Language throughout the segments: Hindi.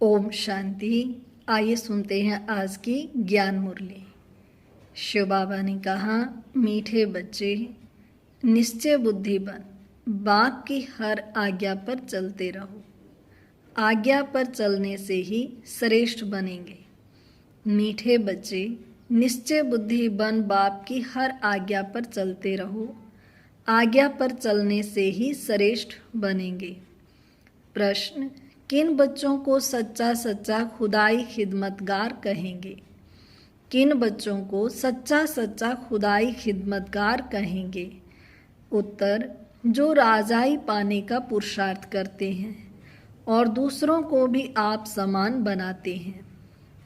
ओम शांति। आइए सुनते हैं आज की ज्ञान मुरली। शिव बाबा ने कहा, मीठे बच्चे, निश्चय बुद्धि बन, बाप की हर आज्ञा पर चलते रहो। आज्ञा पर चलने से ही श्रेष्ठ बनेंगे। मीठे बच्चे, निश्चय बुद्धि बन, बाप की हर आज्ञा पर चलते रहो। आज्ञा पर चलने से ही श्रेष्ठ बनेंगे। प्रश्न, किन बच्चों को सच्चा सच्चा खुदाई खिदमतगार कहेंगे? किन बच्चों को सच्चा सच्चा खुदाई खिदमतगार कहेंगे? उत्तर, जो राजाई पाने का पुरुषार्थ करते हैं और दूसरों को भी आप समान बनाते हैं।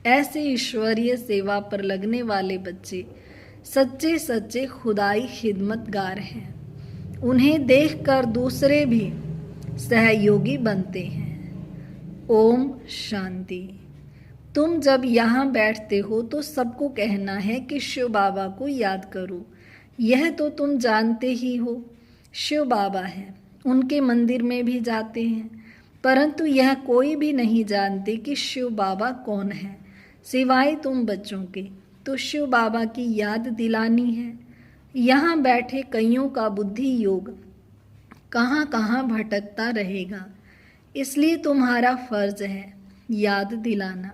ऐसे ईश्वरीय सेवा पर लगने वाले बच्चे सच्चे सच्चे खुदाई खिदमतगार हैं। उन्हें देखकर दूसरे भी सहयोगी बनते हैं। ओम शांति। तुम जब यहाँ बैठते हो तो सबको कहना है कि शिव बाबा को याद करो। यह तो तुम जानते ही हो, शिव बाबा है। उनके मंदिर में भी जाते हैं, परंतु यह कोई भी नहीं जानते कि शिव बाबा कौन है, सिवाय तुम बच्चों के। तो शिव बाबा की याद दिलानी है। यहाँ बैठे कईयों का बुद्धि योग कहाँ कहाँ भटकता रहेगा, इसलिए तुम्हारा फर्ज है याद दिलाना।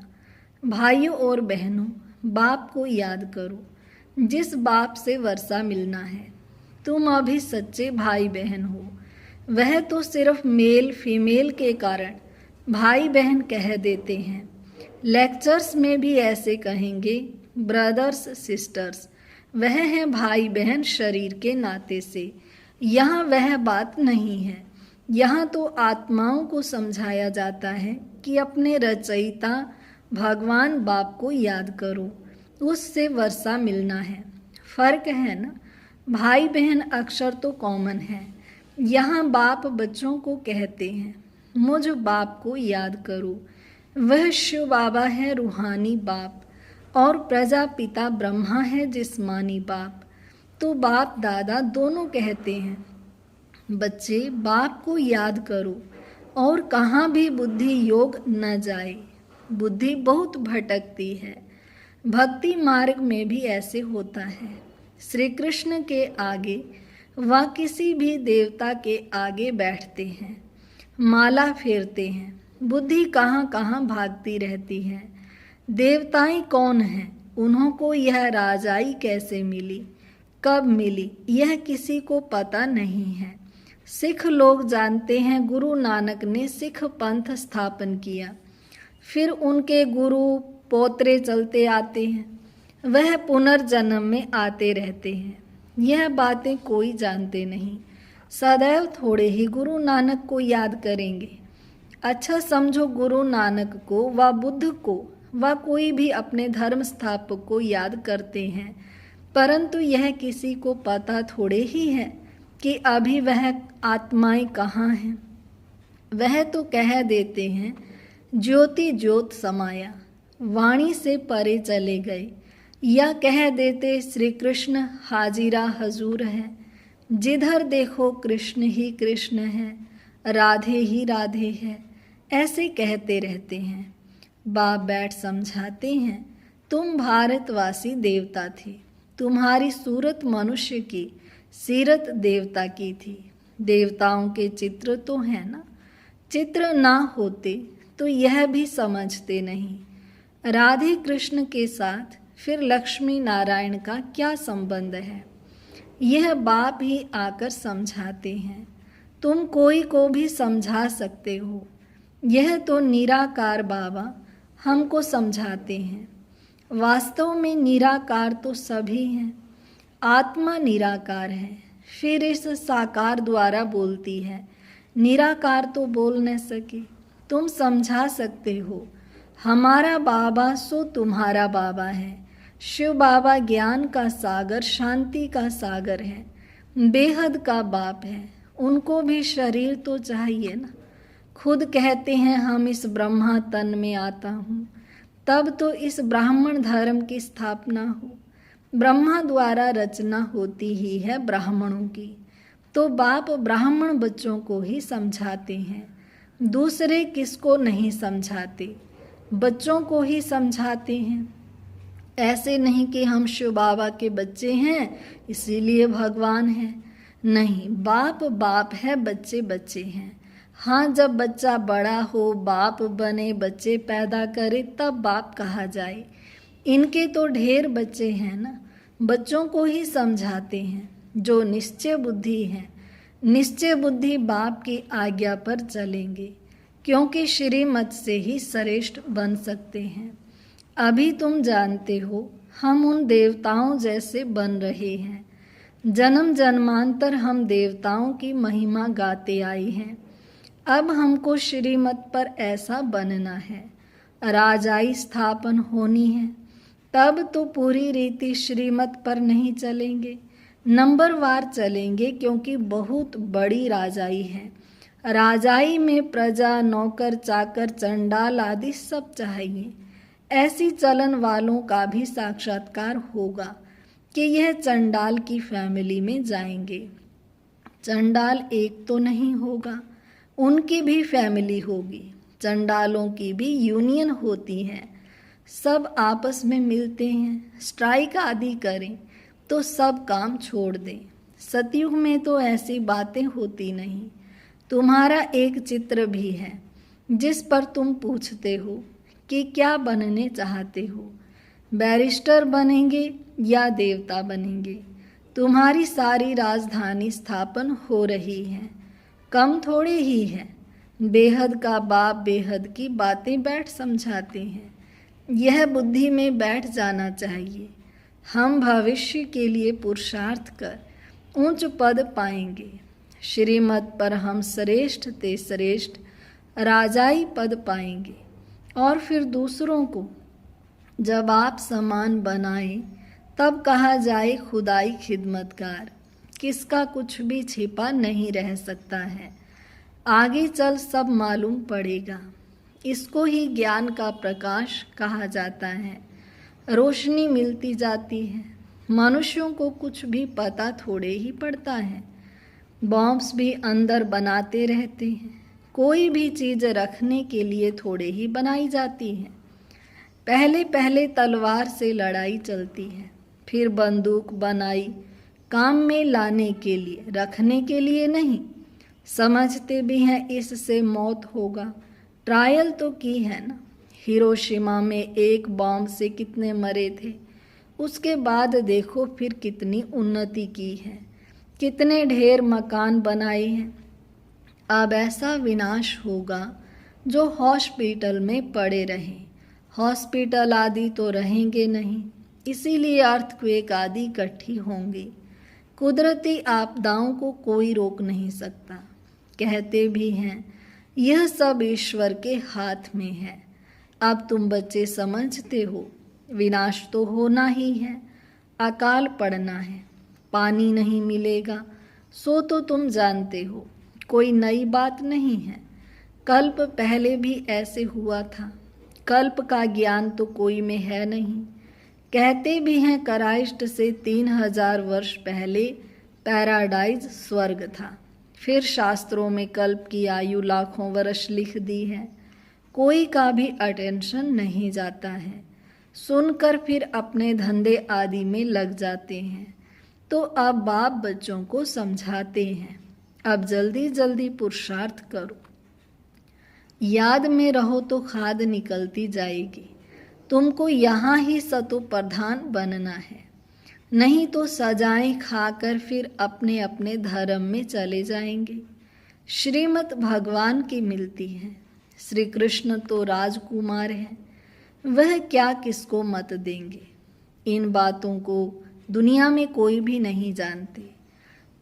भाइयों और बहनों, बाप को याद करो, जिस बाप से वर्षा मिलना है। तुम अभी सच्चे भाई बहन हो। वह तो सिर्फ मेल फीमेल के कारण भाई बहन कह देते हैं। लेक्चर्स में भी ऐसे कहेंगे, ब्रदर्स सिस्टर्स। वह हैं भाई बहन शरीर के नाते से। यहाँ वह बात नहीं है। यहाँ तो आत्माओं को समझाया जाता है कि अपने रचयिता भगवान बाप को याद करो, उससे वर्षा मिलना है। फर्क है ना? भाई बहन अक्षर तो कॉमन है। यहाँ बाप बच्चों को कहते हैं, मुझ बाप को याद करो। वह शिव बाबा है, रूहानी बाप, और प्रजापिता ब्रह्मा है, जिस्मानी बाप। तो बाप दादा दोनों कहते हैं, बच्चे बाप को याद करो और कहाँ भी बुद्धि योग न जाए। बुद्धि बहुत भटकती है। भक्ति मार्ग में भी ऐसे होता है। श्री कृष्ण के आगे व किसी भी देवता के आगे बैठते हैं, माला फेरते हैं, बुद्धि कहाँ कहाँ भागती रहती है। देवताएं कौन हैं? उन्हों को यह राजाई कैसे मिली, कब मिली, यह किसी को पता नहीं है। सिख लोग जानते हैं गुरु नानक ने सिख पंथ स्थापन किया, फिर उनके गुरु पोतरे चलते आते हैं, वह पुनर्जन्म में आते रहते हैं। यह बातें कोई जानते नहीं। सदैव थोड़े ही गुरु नानक को याद करेंगे। अच्छा समझो, गुरु नानक को व बुद्ध को व कोई भी अपने धर्म स्थापक को याद करते हैं, परंतु यह किसी को पता थोड़े ही है कि अभी वह आत्माएं कहाँ हैं। वह तो कह देते हैं, ज्योति ज्योत समाया, वाणी से परे चले गए, या कह देते श्री कृष्ण हाजिरा हजूर है। जिधर देखो कृष्ण ही कृष्ण है, राधे ही राधे है, ऐसे कहते रहते हैं। बाप बैठ समझाते हैं, तुम भारतवासी देवता थे। तुम्हारी सूरत मनुष्य की, सीरत देवता की थी। देवताओं के चित्र तो है ना, चित्र ना होते तो यह भी समझते नहीं। राधे कृष्ण के साथ फिर लक्ष्मी नारायण का क्या संबंध है, यह बाप ही आकर समझाते हैं। तुम कोई को भी समझा सकते हो। यह तो निराकार बाबा हमको समझाते हैं। वास्तव में निराकार तो सभी हैं। आत्मा निराकार है, फिर इस साकार द्वारा बोलती है। निराकार तो बोल न सके। तुम समझा सकते हो, हमारा बाबा सो तुम्हारा बाबा है। शिव बाबा ज्ञान का सागर, शांति का सागर है, बेहद का बाप है। उनको भी शरीर तो चाहिए ना। खुद कहते हैं, हम इस ब्रह्मा तन में आता हूँ, तब तो इस ब्राह्मण धर्म की स्थापना हो। ब्रह्मा द्वारा रचना होती ही है ब्राह्मणों की, तो बाप ब्राह्मण बच्चों को ही समझाते हैं, दूसरे किसको नहीं समझाते। बच्चों को ही समझाते हैं। ऐसे नहीं कि हम शिव बाबा के बच्चे हैं इसीलिए भगवान है। नहीं, बाप बाप है, बच्चे बच्चे हैं। हाँ, जब बच्चा बड़ा हो, बाप बने, बच्चे पैदा करे, तब बाप कहा जाए। इनके तो ढेर बच्चे हैं ना। बच्चों को ही समझाते हैं जो निश्चय बुद्धि हैं। निश्चय बुद्धि बाप की आज्ञा पर चलेंगे, क्योंकि श्रीमत से ही श्रेष्ठ बन सकते हैं। अभी तुम जानते हो हम उन देवताओं जैसे बन रहे हैं। जन्म जन्मांतर हम देवताओं की महिमा गाते आए हैं। अब हमको श्रीमत पर ऐसा बनना है। राजाई स्थापन होनी है, तब तो पूरी रीति श्रीमत पर नहीं चलेंगे, नंबरवार चलेंगे, क्योंकि बहुत बड़ी राजाई है। राजाई में प्रजा, नौकर, चाकर, चंडाल आदि सब चाहिए। ऐसी चलन वालों का भी साक्षात्कार होगा कि यह चंडाल की फैमिली में जाएंगे। चंडाल एक तो नहीं होगा, उनकी भी फैमिली होगी। चंडालों की भी यूनियन होती है। सब आपस में मिलते हैं, स्ट्राइक आदि करें तो सब काम छोड़ दें। सतयुग में तो ऐसी बातें होती नहीं। तुम्हारा एक चित्र भी है जिस पर तुम पूछते हो कि क्या बनने चाहते हो, बैरिस्टर बनेंगे या देवता बनेंगे। तुम्हारी सारी राजधानी स्थापन हो रही है, कम थोड़े ही है। बेहद का बाप बेहद की बातें बैठ समझाते हैं। यह बुद्धि में बैठ जाना चाहिए। हम भविष्य के लिए पुरुषार्थ कर उच्च पद पाएंगे। श्रीमत पर हम श्रेष्ठ ते श्रेष्ठ राजाई पद पाएंगे, और फिर दूसरों को जब आप समान बनाए तब कहा जाए खुदाई खिदमतगार। किसका कुछ भी छिपा नहीं रह सकता है। आगे चल सब मालूम पड़ेगा। इसको ही ज्ञान का प्रकाश कहा जाता है। रोशनी मिलती जाती है। मनुष्यों को कुछ भी पता थोड़े ही पड़ता है। बॉम्ब्स भी अंदर बनाते रहते हैं। कोई भी चीज़ रखने के लिए थोड़े ही बनाई जाती है। पहले पहले तलवार से लड़ाई चलती है, फिर बंदूक बनाई काम में लाने के लिए, रखने के लिए नहीं। समझते भी हैं इससे मौत होगा। ट्रायल तो की है ना। हिरोशिमा में एक बॉम्ब से कितने मरे थे, उसके बाद देखो फिर कितनी उन्नति की है, कितने ढेर मकान बनाए हैं। अब ऐसा विनाश होगा जो हॉस्पिटल में पड़े रहें। हॉस्पिटल आदि तो रहेंगे नहीं, इसीलिए अर्थक्वेक आदि इकट्ठी होंगी। कुदरती आपदाओं को कोई रोक नहीं सकता। कहते भी हैं यह सब ईश्वर के हाथ में है। अब तुम बच्चे समझते हो विनाश तो होना ही है, अकाल पड़ना है, पानी नहीं मिलेगा, सो तो तुम जानते हो, कोई नई बात नहीं है। कल्प पहले भी ऐसे हुआ था। कल्प का ज्ञान तो कोई में है नहीं। कहते भी हैं क्राइस्ट से 3000 वर्ष पहले पैराडाइज स्वर्ग था। फिर शास्त्रों में कल्प की आयु लाखों वर्ष लिख दी है। कोई का भी अटेंशन नहीं जाता है। सुनकर फिर अपने धंधे आदि में लग जाते हैं। तो अब बाप बच्चों को समझाते हैं, अब जल्दी जल्दी पुरुषार्थ करो। याद में रहो तो खाद निकलती जाएगी। तुमको यहाँ ही सतो प्रधान बनना है, नहीं तो सजाएं खाकर फिर अपने अपने धर्म में चले जाएंगे। श्रीमत भगवान की मिलती है। श्री कृष्ण तो राजकुमार हैं, वह क्या किसको मत देंगे। इन बातों को दुनिया में कोई भी नहीं जानते।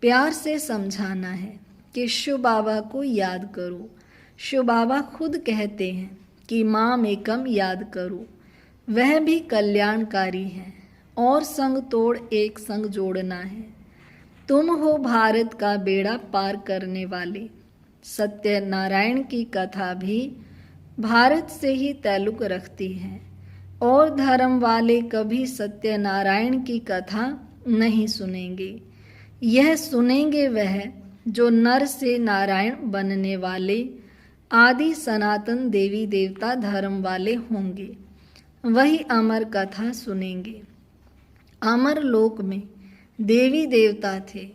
प्यार से समझाना है कि शिव बाबा को याद करो। शिव बाबा खुद कहते हैं कि माम एकम याद करो, वह भी कल्याणकारी है और संग तोड़ एक संग जोड़ना है। तुम हो भारत का बेड़ा पार करने वाले। सत्यनारायण की कथा भी भारत से ही ताल्लुक रखती है, और धर्म वाले कभी सत्यनारायण की कथा नहीं सुनेंगे। यह सुनेंगे वह जो नर से नारायण बनने वाले आदि सनातन देवी देवता धर्म वाले होंगे, वही अमर कथा सुनेंगे। अमर लोक में देवी देवता थे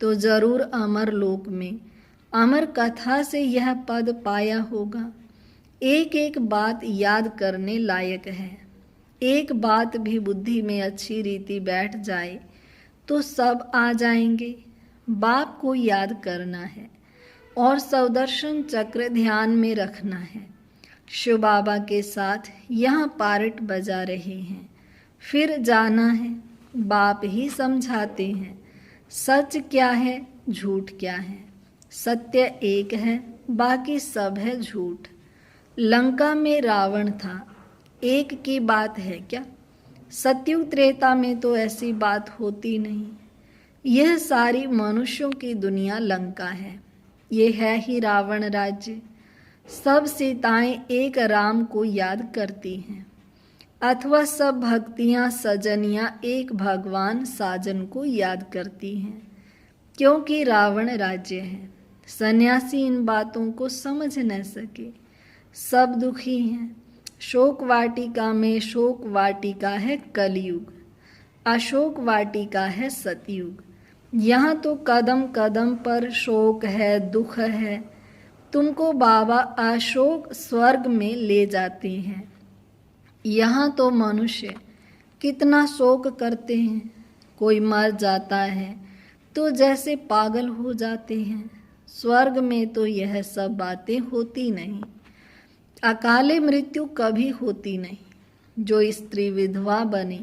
तो जरूर अमर लोक में अमर कथा से यह पद पाया होगा। एक एक बात याद करने लायक है। एक बात भी बुद्धि में अच्छी रीति बैठ जाए तो सब आ जाएंगे। बाप को याद करना है और सुदर्शन चक्र ध्यान में रखना है। शिव बाबा के साथ यहाँ पार्ट बजा रहे हैं, फिर जाना है। बाप ही समझाते हैं सच क्या है, झूठ क्या है। सत्य एक है, बाकी सब है झूठ। लंका में रावण था, एक की बात है क्या? सतयुग त्रेता में तो ऐसी बात होती नहीं। यह सारी मनुष्यों की दुनिया लंका है। ये है ही रावण राज्य। सब सीताएं एक राम को याद करती हैं, अथवा सब भक्तियां सजनियां एक भगवान साजन को याद करती हैं, क्योंकि रावण राज्य है। सन्यासी इन बातों को समझ न सके, सब दुखी हैं। शोक वाटिका में शोक वाटिका है कलयुग, अशोक वाटिका है सतयुग। यहाँ तो कदम कदम पर शोक है, दुख है। तुमको बाबा अशोक स्वर्ग में ले जाते हैं। यहाँ तो मनुष्य कितना शोक करते हैं। कोई मर जाता है तो जैसे पागल हो जाते हैं। स्वर्ग में तो यह सब बातें होती नहीं। अकाले मृत्यु कभी होती नहीं। जो स्त्री विधवा बने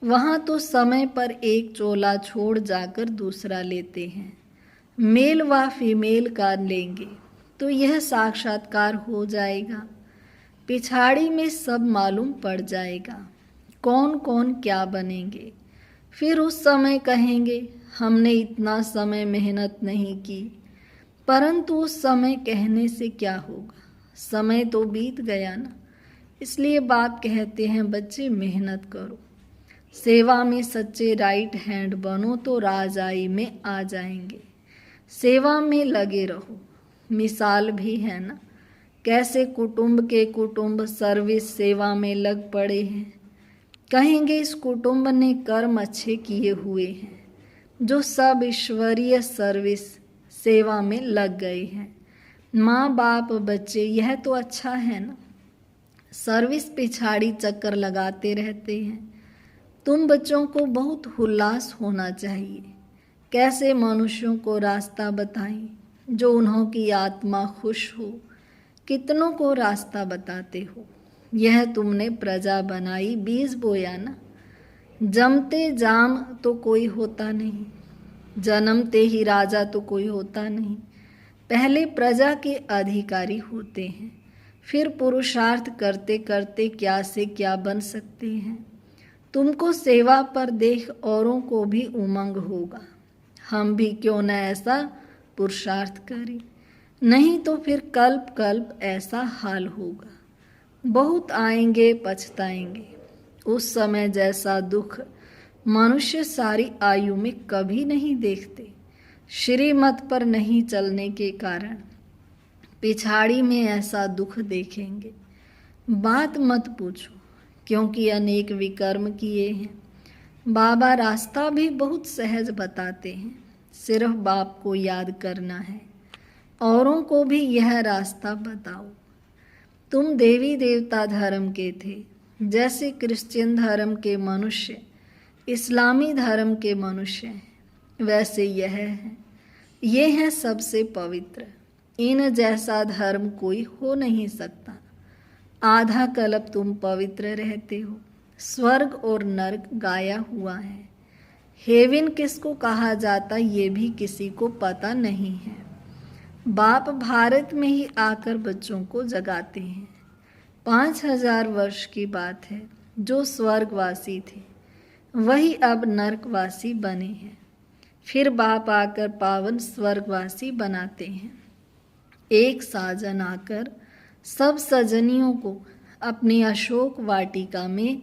वहाँ तो समय पर एक चोला छोड़ जाकर दूसरा लेते हैं। मेल व फीमेल का लेंगे तो यह साक्षात्कार हो जाएगा। पिछाड़ी में सब मालूम पड़ जाएगा कौन कौन क्या बनेंगे। फिर उस समय कहेंगे हमने इतना समय मेहनत नहीं की, परंतु उस समय कहने से क्या होगा, समय तो बीत गया ना। इसलिए बाप कहते हैं बच्चे मेहनत करो, सेवा में सच्चे राइट हैंड बनो तो राजाई में आ जाएंगे। सेवा में लगे रहो। मिसाल भी है ना, कैसे कुटुंब के कुटुंब सर्विस सेवा में लग पड़े हैं। कहेंगे इस कुटुंब ने कर्म अच्छे किए हुए हैं जो सब ईश्वरीय सर्विस सेवा में लग गए हैं। माँ बाप बच्चे यह तो अच्छा है ना। सर्विस पिछाड़ी चक्कर लगाते रहते हैं। तुम बच्चों को बहुत उल्लास होना चाहिए। कैसे मनुष्यों को रास्ता बताएं जो उन्हों की आत्मा खुश हो। कितनों को रास्ता बताते हो। यह तुमने प्रजा बनाई, बीज बोया ना। जमते जाम तो कोई होता नहीं, जन्मते ही राजा तो कोई होता नहीं। पहले प्रजा के अधिकारी होते हैं, फिर पुरुषार्थ करते करते क्या से क्या बन सकते हैं। तुमको सेवा पर देख औरों को भी उमंग होगा, हम भी क्यों न ऐसा पुरुषार्थ करें। नहीं तो फिर कल्प कल्प ऐसा हाल होगा। बहुत आएंगे पछताएंगे। उस समय जैसा दुख मनुष्य सारी आयु में कभी नहीं देखते। श्रीमत पर नहीं चलने के कारण पिछाड़ी में ऐसा दुख देखेंगे। बात मत पूछो, क्योंकि अनेक विकर्म किए हैं। बाबा रास्ता भी बहुत सहज बताते हैं, सिर्फ बाप को याद करना है। औरों को भी यह रास्ता बताओ। तुम देवी देवता धर्म के थे, जैसे क्रिश्चियन धर्म के मनुष्य इस्लामी धर्म के मनुष्य हैं, वैसे यह है। ये है सबसे पवित्र। इन जैसा धर्म कोई हो नहीं सकता। आधा कल्प तुम पवित्र रहते हो। स्वर्ग और नरक गाया हुआ है। हेवन किसको कहा जाता ये भी किसी को पता नहीं है। बाप भारत में ही आकर बच्चों को जगाते हैं। 5000 वर्ष की बात है। जो स्वर्गवासी थे वही अब नरकवासी बने हैं। फिर बाप आकर पावन स्वर्गवासी बनाते हैं। एक साजन आकर सब सजनियों को अपनी अशोक वाटिका में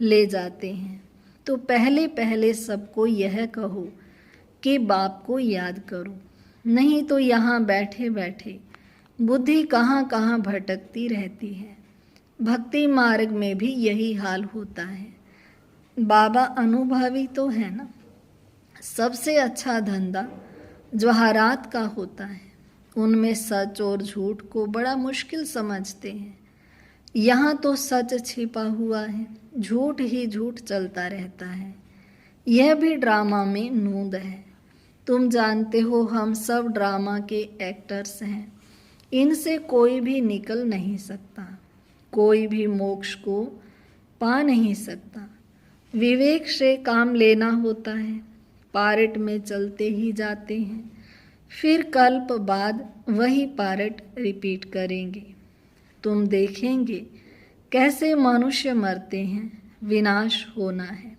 ले जाते हैं। तो पहले पहले सबको यह कहो कि बाप को याद करो, नहीं तो यहाँ बैठे बैठे बुद्धि कहाँ कहाँ भटकती रहती है। भक्ति मार्ग में भी यही हाल होता है। बाबा अनुभवी तो है ना। सबसे अच्छा धंधा जवाहरात का होता है। उनमें सच और झूठ को बड़ा मुश्किल समझते हैं। यहाँ तो सच छिपा हुआ है, झूठ ही झूठ चलता रहता है। यह भी ड्रामा में नूंद है। तुम जानते हो हम सब ड्रामा के एक्टर्स हैं। इनसे कोई भी निकल नहीं सकता, कोई भी मोक्ष को पा नहीं सकता। विवेक से काम लेना होता है। पारट में चलते ही जाते हैं, फिर कल्प बाद वही पारट रिपीट करेंगे। तुम देखेंगे कैसे मनुष्य मरते हैं, विनाश होना है।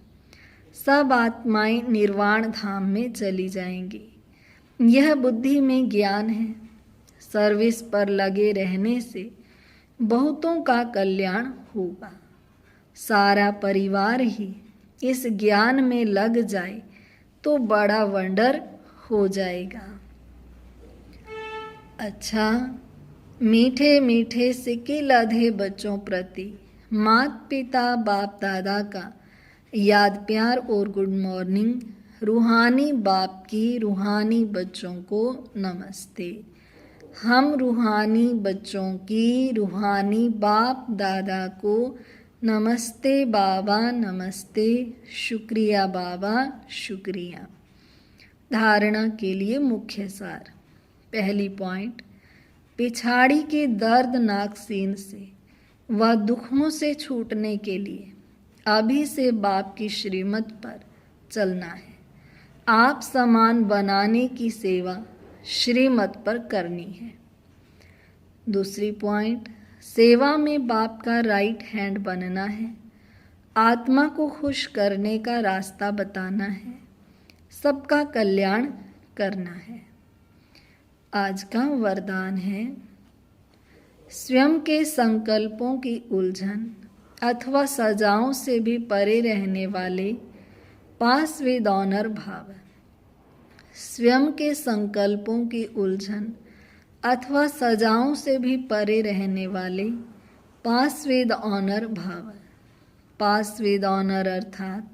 सब आत्माएं निर्वाण धाम में चली जाएंगी। यह बुद्धि में ज्ञान है। सर्विस पर लगे रहने से बहुतों का कल्याण होगा। सारा परिवार ही इस ज्ञान में लग जाए तो बड़ा वंडर हो जाएगा। अच्छा, मीठे मीठे सिक्के लधे बच्चों प्रति माता पिता बाप दादा का याद प्यार और गुड मॉर्निंग। रूहानी बाप की रूहानी बच्चों को नमस्ते। हम रूहानी बच्चों की रूहानी बाप दादा को नमस्ते बाबा, नमस्ते। शुक्रिया बाबा, शुक्रिया। धारणा के लिए मुख्य सार। पहली पॉइंट, पिछाड़ी के दर्दनाक सीन से व दुखों से छूटने के लिए अभी से बाप की श्रीमत पर चलना है। आप समान बनाने की सेवा श्रीमत पर करनी है। दूसरी पॉइंट, सेवा में बाप का राइट हैंड बनना है। आत्मा को खुश करने का रास्ता बताना है। सबका कल्याण करना है। आज का वरदान है, स्वयं के संकल्पों की उलझन अथवा सजाओं से भी परे रहने वाले पास विद ऑनर भाव। स्वयं के संकल्पों की उलझन अथवा सजाओं से भी परे रहने वाले पास विद ऑनर भाव। पास विद ऑनर अर्थात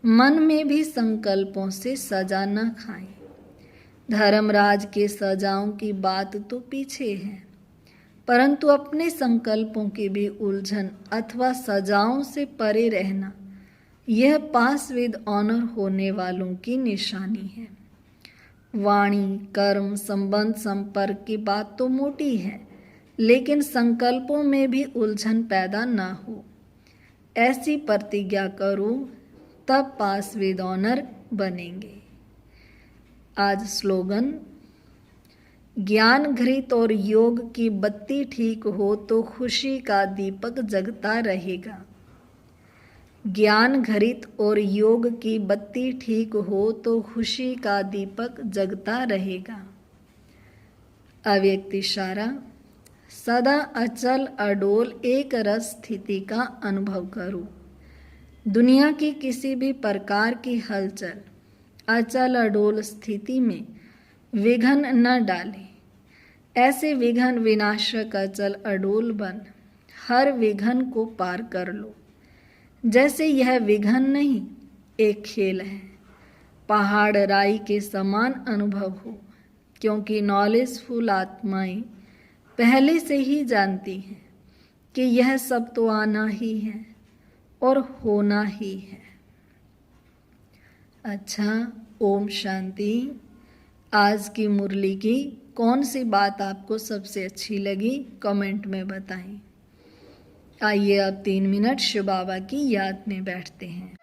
मन में भी संकल्पों से सजा न खाएं। धर्मराज के सजाओं की बात तो पीछे है, परंतु अपने संकल्पों की भी उलझन अथवा सजाओं से परे रहना, यह पास विद ऑनर होने वालों की निशानी है। वाणी, कर्म, संबंध, संपर्क की बात तो मोटी है, लेकिन संकल्पों में भी उलझन पैदा ना हो, ऐसी प्रतिज्ञा करो, तब पास विद ऑनर बनेंगे। आज स्लोगन, ज्ञान घृत और योग की बत्ती ठीक हो तो खुशी का दीपक जगता रहेगा। ज्ञान घृत और योग की बत्ती ठीक हो तो खुशी का दीपक जगता रहेगा। अव्यक्त इशारा, सदा अचल अडोल एक रस स्थिति का अनुभव करो। दुनिया की किसी भी प्रकार की हलचल अचल अडोल स्थिति में विघन न डालें। ऐसे विघन विनाशक अचल अडोल बन हर विघन को पार कर लो। जैसे यह विघन नहीं, एक खेल है। पहाड़ राई के समान अनुभव हो, क्योंकि नॉलेजफुल आत्माएं पहले से ही जानती हैं कि यह सब तो आना ही है और होना ही है। अच्छा, ओम शांति। आज की मुरली की कौन सी बात आपको सबसे अच्छी लगी, कमेंट में बताएं। आइए अब 3 मिनट शिव बाबा की याद में बैठते हैं।